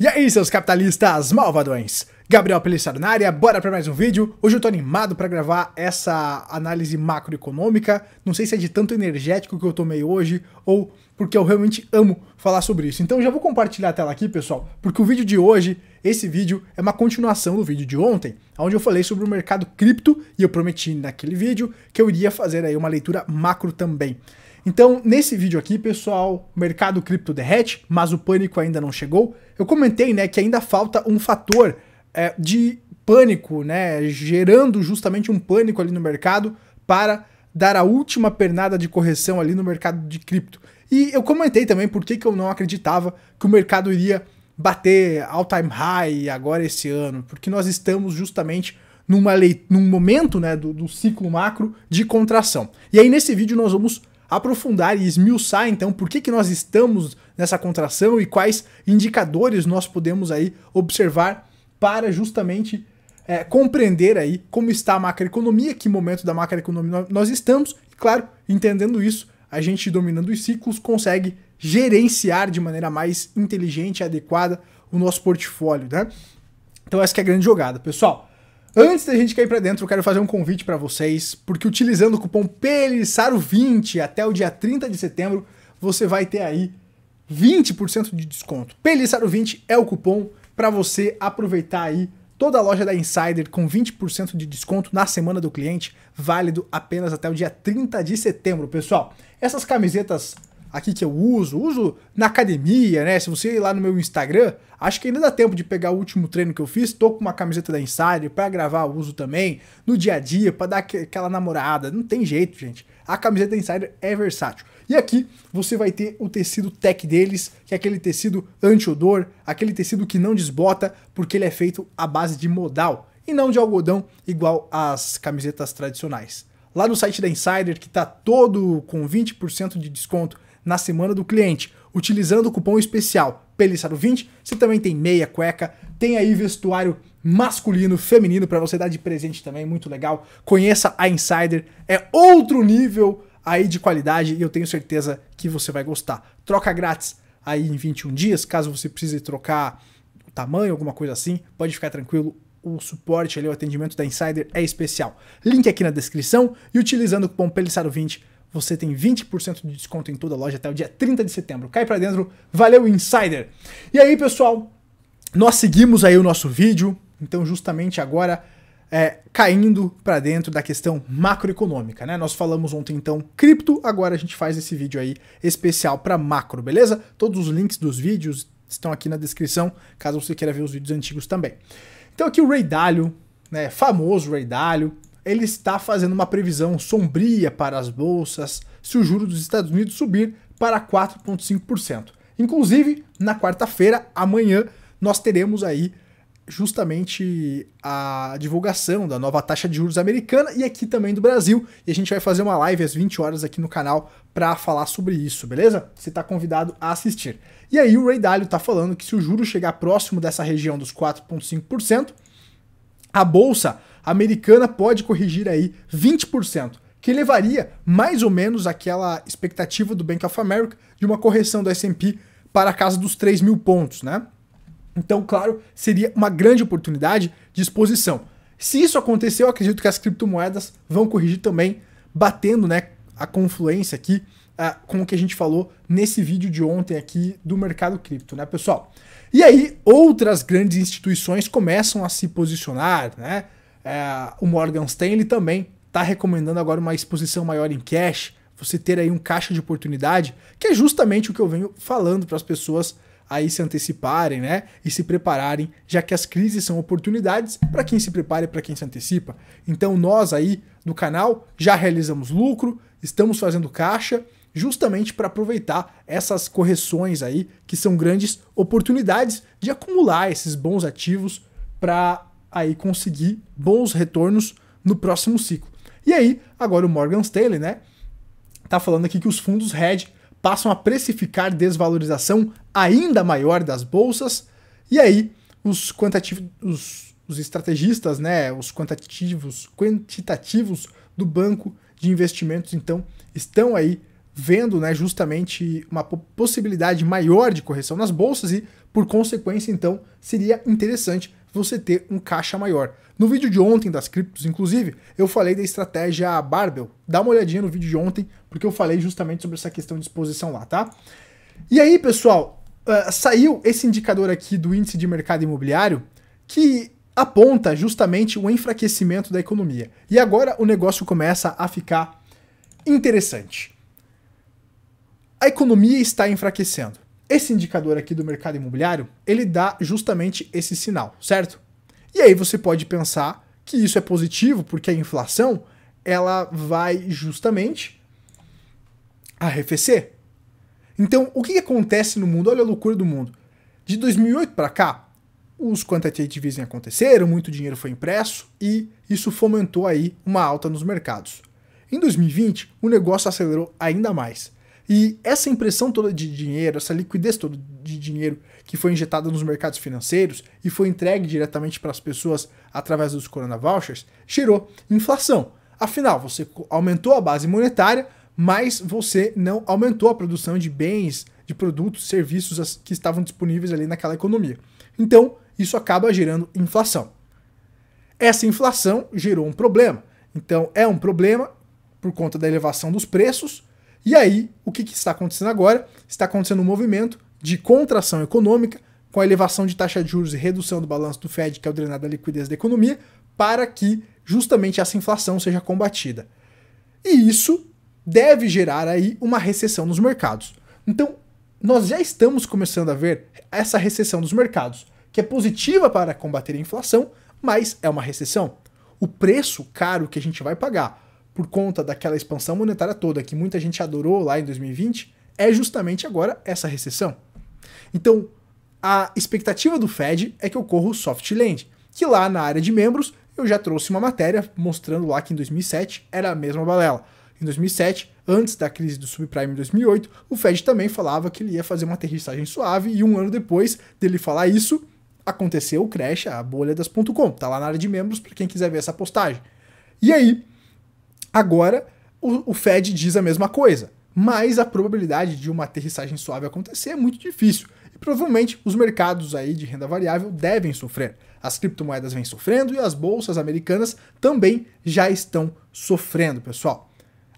E aí, seus capitalistas malvadões? Gabriel Pelissaro na área, bora pra mais um vídeo. Hoje eu tô animado pra gravar essa análise macroeconômica. Não sei se é de tanto energético que eu tomei hoje ou porque eu realmente amo falar sobre isso. Então eu já vou compartilhar a tela aqui, pessoal, porque o vídeo de hoje, esse vídeo, é uma continuação do vídeo de ontem, onde eu falei sobre o mercado cripto e eu prometi naquele vídeo que eu iria fazer aí uma leitura macro também. Então, nesse vídeo aqui, pessoal, o mercado cripto derrete, mas o pânico ainda não chegou. Eu comentei, né, que ainda falta um fator de pânico, né, gerando justamente um pânico ali no mercado para dar a última pernada de correção ali no mercado de cripto. E eu comentei também por que eu não acreditava que o mercado iria bater all-time high agora esse ano, porque nós estamos justamente num momento, né, do ciclo macro de contração. E aí nesse vídeo nós vamos aprofundar e esmiuçar então por que nós estamos nessa contração e quais indicadores nós podemos aí observar para justamente compreender aí como está a macroeconomia, que momento da macroeconomia nós estamos, e claro, entendendo isso, a gente dominando os ciclos consegue gerenciar de maneira mais inteligente e adequada o nosso portfólio, né? Então essa que é a grande jogada, pessoal. Antes da gente cair para dentro, eu quero fazer um convite para vocês, porque utilizando o cupom PELISSARO20 até o dia 30 de setembro, você vai ter aí 20% de desconto. PELISSARO20 é o cupom para você aproveitar aí toda a loja da Insider com 20% de desconto na semana do cliente, válido apenas até o dia 30 de setembro, pessoal. Essas camisetas aqui que eu uso na academia, né? Se você ir lá no meu Instagram, acho que ainda dá tempo de pegar o último treino que eu fiz, tô com uma camiseta da Insider para gravar, eu uso também no dia a dia, para dar aquela namorada, não tem jeito, gente. A camiseta da Insider é versátil. E aqui você vai ter o tecido tech deles, que é aquele tecido anti-odor, aquele tecido que não desbota, porque ele é feito à base de modal e não de algodão, igual as camisetas tradicionais. Lá no site da Insider, que tá todo com 20% de desconto na semana do cliente, utilizando o cupom especial PELISSARO20, você também tem meia, cueca, tem aí vestuário masculino, feminino para você dar de presente também, muito legal. Conheça a Insider, é outro nível aí de qualidade e eu tenho certeza que você vai gostar. Troca grátis aí em 21 dias, caso você precise trocar o tamanho, alguma coisa assim, pode ficar tranquilo. O suporte ali, o atendimento da Insider é especial. Link aqui na descrição e utilizando o cupom PELISSARO20 você tem 20% de desconto em toda a loja até o dia 30 de setembro. Cai pra dentro, valeu Insider! E aí, pessoal, nós seguimos aí o nosso vídeo, então justamente agora caindo pra dentro da questão macroeconômica, né? Nós falamos ontem então cripto, agora a gente faz esse vídeo aí especial pra macro, beleza? Todos os links dos vídeos estão aqui na descrição, caso você queira ver os vídeos antigos também. Então aqui o Ray Dalio, né, famoso Ray Dalio, ele está fazendo uma previsão sombria para as bolsas se o juro dos Estados Unidos subir para 4,5%. Inclusive, na quarta-feira, amanhã, nós teremos aí justamente a divulgação da nova taxa de juros americana e aqui também do Brasil. E a gente vai fazer uma live às 20 horas aqui no canal para falar sobre isso, beleza? Você está convidado a assistir. E aí o Ray Dalio está falando que se o juro chegar próximo dessa região dos 4,5%, a bolsa americana pode corrigir aí 20%, que levaria mais ou menos aquela expectativa do Bank of America de uma correção do S&P para a casa dos 3.000 pontos, né? Então, claro, seria uma grande oportunidade de exposição. Se isso acontecer, eu acredito que as criptomoedas vão corrigir também, batendo, né, a confluência aqui com o que a gente falou nesse vídeo de ontem aqui do mercado cripto, né, pessoal? E aí, outras grandes instituições começam a se posicionar, né? O Morgan Stanley também está recomendando agora uma exposição maior em cash, você ter aí um caixa de oportunidade, que é justamente o que eu venho falando para as pessoas aí se anteciparem, né, e se prepararem, já que as crises são oportunidades para quem se prepara e para quem se antecipa. Então nós aí do canal já realizamos lucro, estamos fazendo caixa, justamente para aproveitar essas correções aí, que são grandes oportunidades de acumular esses bons ativos para aí conseguir bons retornos no próximo ciclo. E aí, agora o Morgan Stanley, né, tá falando aqui que os fundos hedge passam a precificar desvalorização ainda maior das bolsas, e aí os estrategistas, né, os quantitativos do banco de investimentos, então, estão aí vendo, né, justamente uma possibilidade maior de correção nas bolsas e, por consequência, então, seria interessante você ter um caixa maior. No vídeo de ontem das criptos, inclusive, eu falei da estratégia Barbell. Dá uma olhadinha no vídeo de ontem, porque eu falei justamente sobre essa questão de exposição lá, tá? E aí, pessoal, saiu esse indicador aqui do índice de mercado imobiliário que aponta justamente o enfraquecimento da economia. E agora o negócio começa a ficar interessante. A economia está enfraquecendo. Esse indicador aqui do mercado imobiliário, ele dá justamente esse sinal, certo? E aí você pode pensar que isso é positivo, porque a inflação, ela vai justamente arrefecer. Então, o que acontece no mundo? Olha a loucura do mundo. De 2008 para cá, os quantitative easing aconteceram, muito dinheiro foi impresso e isso fomentou aí uma alta nos mercados. Em 2020, o negócio acelerou ainda mais. E essa impressão toda de dinheiro, essa liquidez toda de dinheiro que foi injetada nos mercados financeiros e foi entregue diretamente para as pessoas através dos Corona Vouchers, gerou inflação. Afinal, você aumentou a base monetária, mas você não aumentou a produção de bens, de produtos, serviços que estavam disponíveis ali naquela economia. Então, isso acaba gerando inflação. Essa inflação gerou um problema. Então, é um problema por conta da elevação dos preços. E aí, o que está acontecendo agora? Está acontecendo um movimento de contração econômica, com a elevação de taxa de juros e redução do balanço do Fed, que é o drenado da liquidez da economia, para que justamente essa inflação seja combatida. E isso deve gerar aí uma recessão nos mercados. Então, nós já estamos começando a ver essa recessão dos mercados, que é positiva para combater a inflação, mas é uma recessão. O preço caro que a gente vai pagar por conta daquela expansão monetária toda que muita gente adorou lá em 2020, é justamente agora essa recessão. Então, a expectativa do Fed é que ocorra o soft landing, que lá na área de membros eu já trouxe uma matéria mostrando lá que em 2007 era a mesma balela. Em 2007, antes da crise do subprime em 2008, o Fed também falava que ele ia fazer uma aterrissagem suave e um ano depois dele falar isso, aconteceu o crash, a bolha das .com. Tá lá na área de membros para quem quiser ver essa postagem. E aí, agora, o Fed diz a mesma coisa, mas a probabilidade de uma aterrissagem suave acontecer é muito difícil. E provavelmente os mercados aí de renda variável devem sofrer. As criptomoedas vêm sofrendo e as bolsas americanas também já estão sofrendo, pessoal.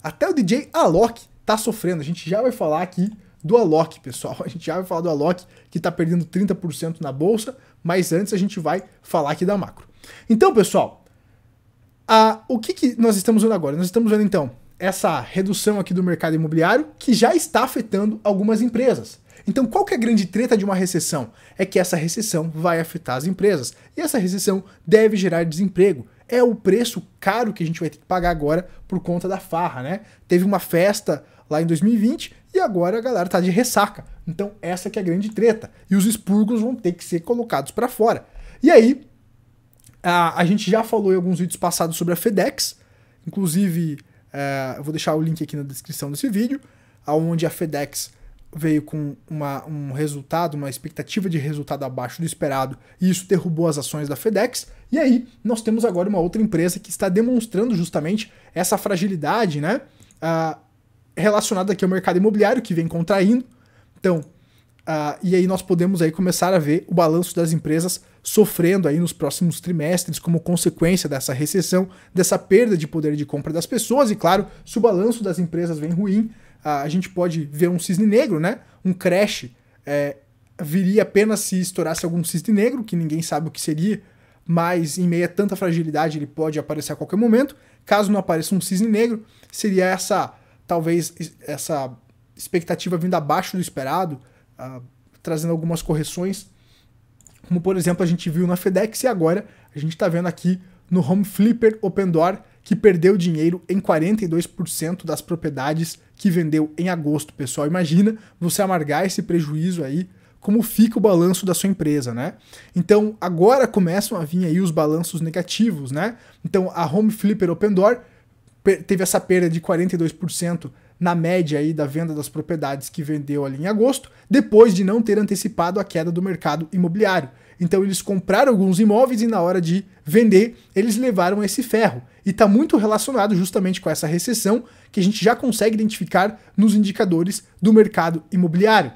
Até o DJ Alok tá sofrendo. A gente já vai falar aqui do Alok, pessoal. A gente já vai falar do Alok, que tá perdendo 30% na bolsa, mas antes a gente vai falar aqui da macro. Então, pessoal, o que nós estamos vendo agora? Nós estamos vendo, então, essa redução aqui do mercado imobiliário, que já está afetando algumas empresas. Então, qual que é a grande treta de uma recessão? É que essa recessão vai afetar as empresas. E essa recessão deve gerar desemprego. É o preço caro que a gente vai ter que pagar agora por conta da farra, né? Teve uma festa lá em 2020 e agora a galera tá de ressaca. Então, essa que é a grande treta. E os expurgos vão ter que ser colocados para fora. E aí, a gente já falou em alguns vídeos passados sobre a FedEx. Inclusive, eu vou deixar o link aqui na descrição desse vídeo, onde a FedEx veio com um resultado, uma expectativa de resultado abaixo do esperado, e isso derrubou as ações da FedEx. E aí, nós temos agora uma outra empresa que está demonstrando justamente essa fragilidade, né, relacionada aqui ao mercado imobiliário, que vem contraindo. Então, e aí nós podemos aí começar a ver o balanço das empresas sofrendo aí nos próximos trimestres como consequência dessa recessão, dessa perda de poder de compra das pessoas. E claro, se o balanço das empresas vem ruim, a gente pode ver um cisne negro, né? Um crash viria apenas se estourasse algum cisne negro, que ninguém sabe o que seria, mas em meio a tanta fragilidade ele pode aparecer a qualquer momento. Caso não apareça um cisne negro, seria talvez essa expectativa vindo abaixo do esperado, trazendo algumas correções, como por exemplo a gente viu na FedEx, e agora a gente está vendo aqui no Home Flipper Opendoor, que perdeu dinheiro em 42% das propriedades que vendeu em agosto. Pessoal, imagina você amargar esse prejuízo aí, como fica o balanço da sua empresa, né? Então, agora começam a vir aí os balanços negativos, né? Então, a Home Flipper Opendoor teve essa perda de 42% na média aí da venda das propriedades que vendeu ali em agosto, depois de não ter antecipado a queda do mercado imobiliário. Então eles compraram alguns imóveis e na hora de vender, eles levaram esse ferro. E está muito relacionado justamente com essa recessão que a gente já consegue identificar nos indicadores do mercado imobiliário.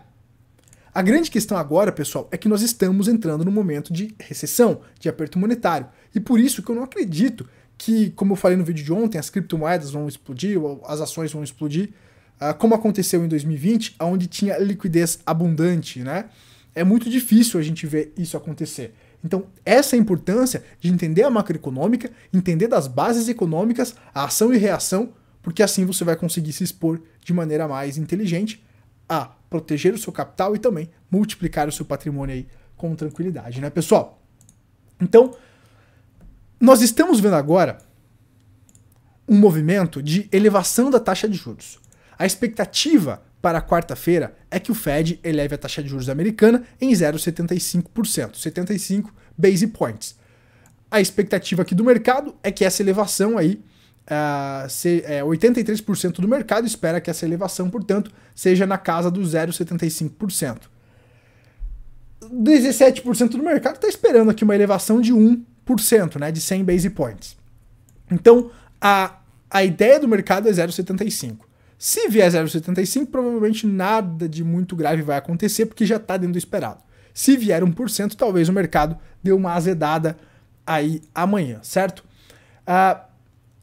A grande questão agora, pessoal, é que nós estamos entrando num momento de recessão, de aperto monetário. E por isso que eu não acredito que, como eu falei no vídeo de ontem, as criptomoedas vão explodir, ou as ações vão explodir, como aconteceu em 2020, onde tinha liquidez abundante, né? É muito difícil a gente ver isso acontecer. Então, essa é a importância de entender a macroeconômica, entender das bases econômicas, a ação e reação, porque assim você vai conseguir se expor de maneira mais inteligente a proteger o seu capital e também multiplicar o seu patrimônio aí com tranquilidade, né, pessoal? Então, nós estamos vendo agora um movimento de elevação da taxa de juros. A expectativa para a quarta-feira é que o Fed eleve a taxa de juros americana em 0,75%, 75 base points. A expectativa aqui do mercado é que essa elevação aí, 83% do mercado espera que essa elevação, portanto, seja na casa dos 0,75%. 17% do mercado está esperando aqui uma elevação de 1%, né, de 100 base points. Então, a ideia do mercado é 0,75%. Se vier 0,75%, provavelmente nada de muito grave vai acontecer, porque já está dentro do esperado. Se vier 1%, talvez o mercado dê uma azedada aí amanhã, certo?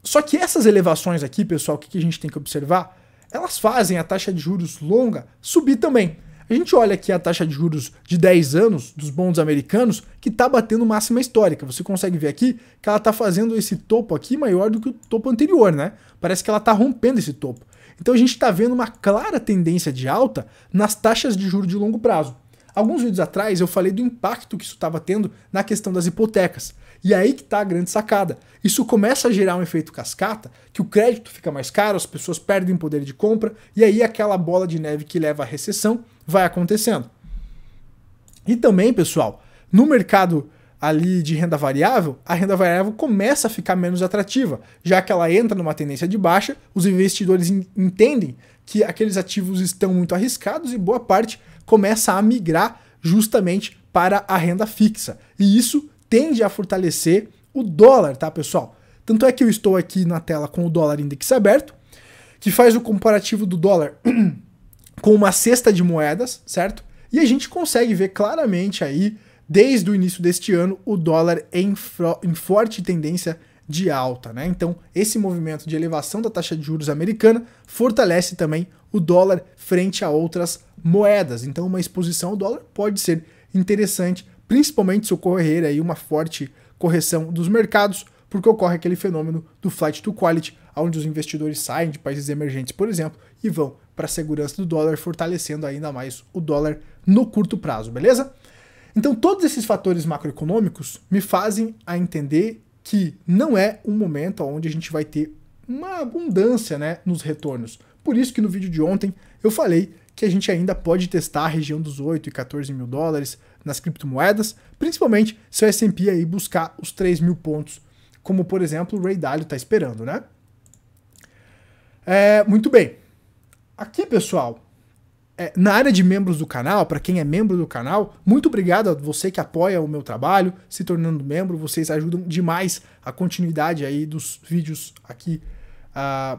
Só que essas elevações aqui, pessoal, o que a gente tem que observar? Elas fazem a taxa de juros longa subir também. A gente olha aqui a taxa de juros de 10 anos dos bonds americanos, que está batendo máxima histórica. Você consegue ver aqui que ela está fazendo esse topo aqui maior do que o topo anterior, né? Parece que ela está rompendo esse topo. Então a gente está vendo uma clara tendência de alta nas taxas de juros de longo prazo. Alguns vídeos atrás eu falei do impacto que isso estava tendo na questão das hipotecas. E aí que está a grande sacada. Isso começa a gerar um efeito cascata, que o crédito fica mais caro, as pessoas perdem poder de compra, e aí aquela bola de neve que leva à recessão vai acontecendo. E também, pessoal, no mercado ali de renda variável, a renda variável começa a ficar menos atrativa, já que ela entra numa tendência de baixa, os investidores entendem que aqueles ativos estão muito arriscados e boa parte começa a migrar justamente para a renda fixa. E isso tende a fortalecer o dólar, tá, pessoal? Tanto é que eu estou aqui na tela com o dólar index aberto, que faz o comparativo do dólar com uma cesta de moedas, certo? E a gente consegue ver claramente aí, desde o início deste ano, o dólar em forte tendência de alta, né? Então, esse movimento de elevação da taxa de juros americana fortalece também o dólar frente a outras moedas. Então, uma exposição ao dólar pode ser interessante, principalmente se ocorrer aí uma forte correção dos mercados, porque ocorre aquele fenômeno do flight to quality, onde os investidores saem de países emergentes, por exemplo, e vão para a segurança do dólar, fortalecendo ainda mais o dólar no curto prazo, beleza? Então, todos esses fatores macroeconômicos me fazem a entender que não é um momento onde a gente vai ter uma abundância, né, nos retornos. Por isso que no vídeo de ontem eu falei que a gente ainda pode testar a região dos 8 e 14 mil dólares nas criptomoedas, principalmente se o S&P aí buscar os 3 mil pontos, como por exemplo o Ray Dalio está esperando, né? Muito bem. Aqui, pessoal, na área de membros do canal, para quem é membro do canal, muito obrigado a você que apoia o meu trabalho, se tornando membro, vocês ajudam demais a continuidade aí dos vídeos aqui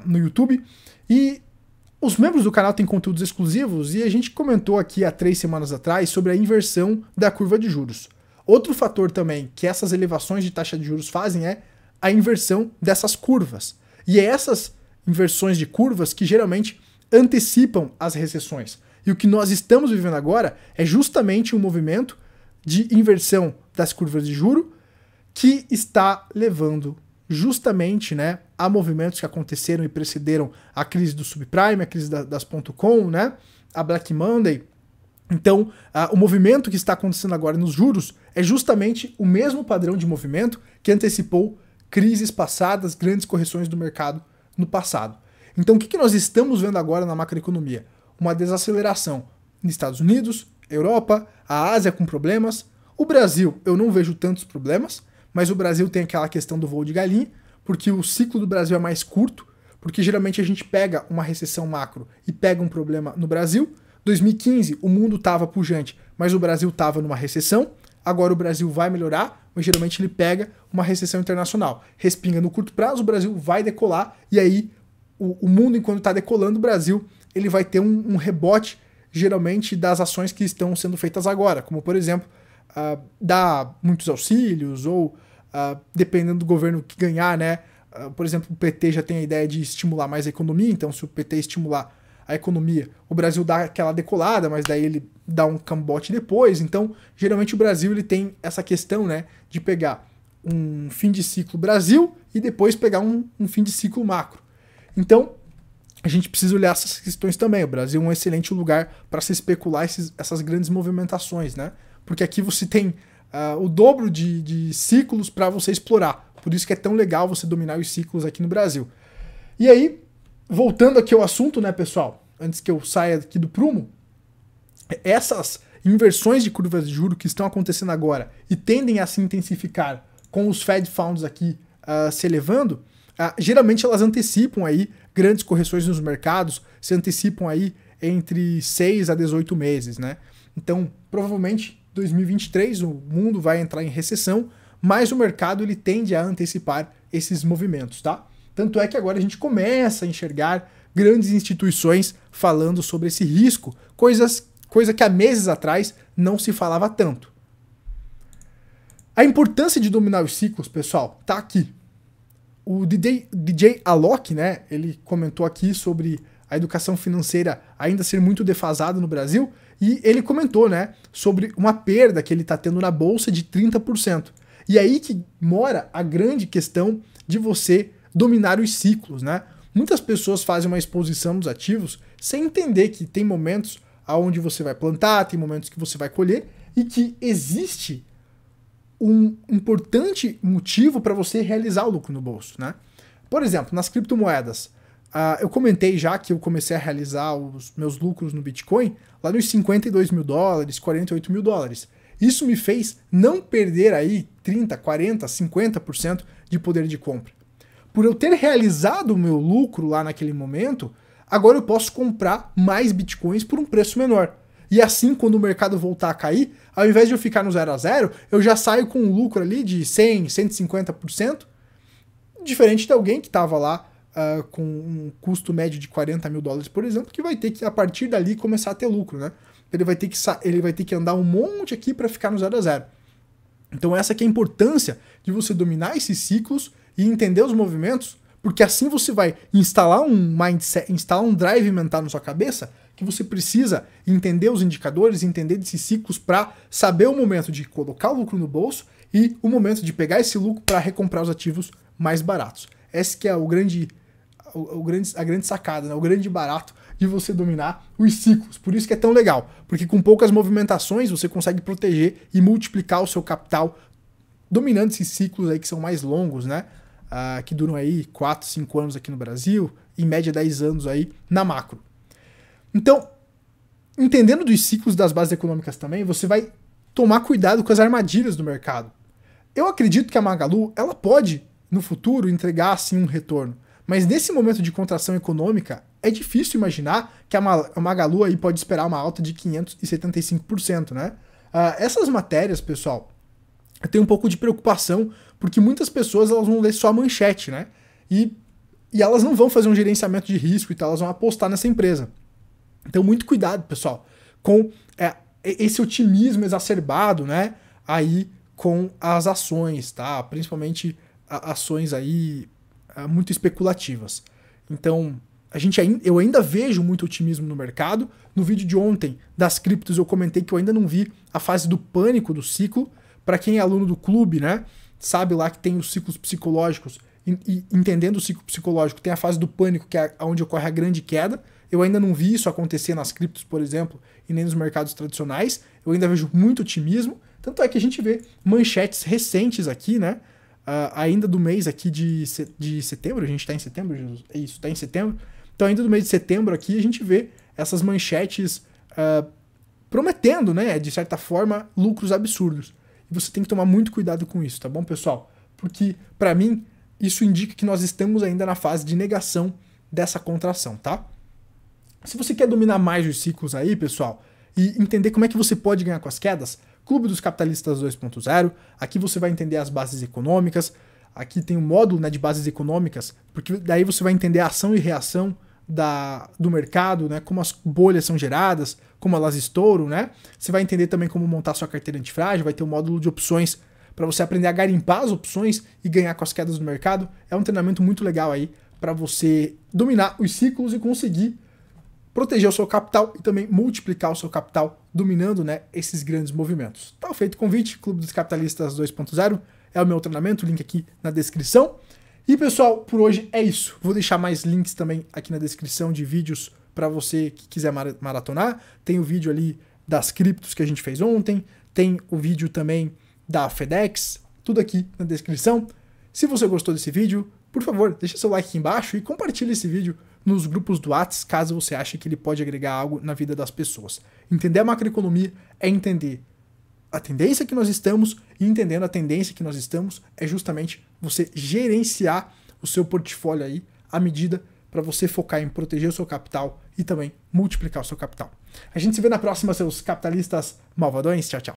no YouTube. E os membros do canal têm conteúdos exclusivos e a gente comentou aqui há 3 semanas atrás sobre a inversão da curva de juros. Outro fator também que essas elevações de taxa de juros fazem é a inversão dessas curvas. E é essas inversões de curvas que geralmente antecipam as recessões. E o que nós estamos vivendo agora é justamente um movimento de inversão das curvas de juro que está levando justamente, né, a movimentos que aconteceram e precederam a crise do subprime, a crise das .com, né, a Black Monday. Então, o movimento que está acontecendo agora nos juros é justamente o mesmo padrão de movimento que antecipou crises passadas, grandes correções do mercado no passado. Então, o que nós estamos vendo agora na macroeconomia? Uma desaceleração nos Estados Unidos, Europa, a Ásia com problemas. O Brasil, eu não vejo tantos problemas, mas o Brasil tem aquela questão do voo de galinha, porque o ciclo do Brasil é mais curto, porque geralmente a gente pega uma recessão macro e pega um problema no Brasil. 2015, o mundo estava pujante, mas o Brasil estava numa recessão. agora o Brasil vai melhorar, mas geralmente ele pega uma recessão internacional. Respinga no curto prazo, o Brasil vai decolar, e aí o mundo, enquanto está decolando, o Brasil ele vai ter um rebote, geralmente, das ações que estão sendo feitas agora, como, por exemplo, dar muitos auxílios, ou dependendo do governo que ganhar, né? Por exemplo, o PT já tem a ideia de estimular mais a economia, então se o PT estimular a economia, o Brasil dá aquela decolada, mas daí ele dá um cambote depois. Então, geralmente o Brasil ele tem essa questão, né, de pegar um fim de ciclo Brasil e depois pegar um fim de ciclo macro. Então, a gente precisa olhar essas questões também. O Brasil é um excelente lugar para se especular essas grandes movimentações, né? Porque aqui você tem o dobro de ciclos para você explorar. Por isso que é tão legal você dominar os ciclos aqui no Brasil. E aí, voltando aqui ao assunto, né, pessoal? Antes que eu saia aqui do prumo, essas inversões de curvas de juros que estão acontecendo agora e tendem a se intensificar com os Fed Funds aqui se elevando, geralmente elas antecipam aí grandes correções nos mercados, se antecipam aí entre 6 a 18 meses, né? Então, provavelmente, 2023 o mundo vai entrar em recessão, mas o mercado ele tende a antecipar esses movimentos, tá? Tanto é que agora a gente começa a enxergar grandes instituições falando sobre esse risco, coisa que há meses atrás não se falava tanto. A importância de dominar os ciclos, pessoal, tá aqui. O DJ Alok, né, ele comentou aqui sobre a educação financeira ainda ser muito defasada no Brasil, e ele comentou, né, sobre uma perda que ele está tendo na bolsa de 30%. E aí que mora a grande questão de você dominar os ciclos, né? Muitas pessoas fazem uma exposição dos ativos sem entender que tem momentos onde você vai plantar, tem momentos que você vai colher, e que existe um importante motivo para você realizar o lucro no bolso, né? Por exemplo, nas criptomoedas, eu comentei já que eu comecei a realizar os meus lucros no Bitcoin lá nos 52 mil dólares, 48 mil dólares. Isso me fez não perder aí 30, 40, 50% de poder de compra. Por eu ter realizado o meu lucro lá naquele momento, agora eu posso comprar mais bitcoins por um preço menor. E assim, quando o mercado voltar a cair, ao invés de eu ficar no 0 a 0, eu já saio com um lucro ali de 100, 150%, diferente de alguém que estava lá com um custo médio de 40 mil dólares, por exemplo, que vai ter que, a partir dali, começar a ter lucro, né? Ele vai ter que andar um monte aqui para ficar no 0 a 0. Então essa que é a importância de você dominar esses ciclos e entender os movimentos, porque assim você vai instalar um mindset, instalar um drive mental na sua cabeça, que você precisa entender os indicadores, entender desses ciclos para saber o momento de colocar o lucro no bolso e o momento de pegar esse lucro para recomprar os ativos mais baratos. Esse que é a grande sacada, né? O grande barato de você dominar os ciclos. Por isso que é tão legal, porque com poucas movimentações você consegue proteger e multiplicar o seu capital dominando esses ciclos aí que são mais longos, né? Que duram aí 4, 5 anos aqui no Brasil, em média 10 anos aí na macro. Então, entendendo dos ciclos das bases econômicas também, você vai tomar cuidado com as armadilhas do mercado. Eu acredito que a Magalu, ela pode, no futuro, entregar assim um retorno, mas nesse momento de contração econômica, é difícil imaginar que a Magalu aí pode esperar uma alta de 575%, né? Essas matérias, pessoal, eu tenho um pouco de preocupação, porque muitas pessoas elas vão ler só a manchete, né? E elas não vão fazer um gerenciamento de risco e tal, elas vão apostar nessa empresa. Então, muito cuidado, pessoal, com esse otimismo exacerbado, né? Aí com as ações, tá? Principalmente ações aí muito especulativas. Então, eu ainda vejo muito otimismo no mercado. No vídeo de ontem das criptos eu comentei que eu ainda não vi a fase do pânico do ciclo. Para quem é aluno do clube, né, sabe lá que tem os ciclos psicológicos, e entendendo o ciclo psicológico, tem a fase do pânico, que é onde ocorre a grande queda. Eu ainda não vi isso acontecer nas criptos, por exemplo, e nem nos mercados tradicionais. Eu ainda vejo muito otimismo. Tanto é que a gente vê manchetes recentes aqui, né, ainda do mês aqui de setembro. A gente está em setembro, Jesus? É isso, está em setembro. Então ainda do mês de setembro aqui a gente vê essas manchetes prometendo, né, de certa forma, lucros absurdos. E você tem que tomar muito cuidado com isso, tá bom, pessoal? Porque, para mim, isso indica que nós estamos ainda na fase de negação dessa contração, tá? Se você quer dominar mais os ciclos aí, pessoal, e entender como é que você pode ganhar com as quedas, Clube dos Capitalistas 2.0. Aqui você vai entender as bases econômicas. Aqui tem um módulo, né, de bases econômicas, porque daí você vai entender a ação e reação do mercado, né, como as bolhas são geradas, como elas estouram, né? Você vai entender também como montar sua carteira antifrágil, vai ter um módulo de opções para você aprender a garimpar as opções e ganhar com as quedas do mercado. É um treinamento muito legal aí para você dominar os ciclos e conseguir proteger o seu capital e também multiplicar o seu capital dominando, né, esses grandes movimentos. Tá feito o convite, Clube dos Capitalistas 2.0 é o meu treinamento, link aqui na descrição. E pessoal, por hoje é isso. Vou deixar mais links também aqui na descrição de vídeos para você que quiser maratonar. Tem o vídeo ali das criptos que a gente fez ontem, tem o vídeo também da FedEx, tudo aqui na descrição. Se você gostou desse vídeo, por favor, deixa seu like aqui embaixo e compartilhe esse vídeo nos grupos do WhatsApp, caso você ache que ele pode agregar algo na vida das pessoas. Entender a macroeconomia é entender a tendência que nós estamos, e entendendo a tendência que nós estamos é justamente você gerenciar o seu portfólio aí à medida para você focar em proteger o seu capital e também multiplicar o seu capital. A gente se vê na próxima, seus capitalistas malvadões. Tchau, tchau.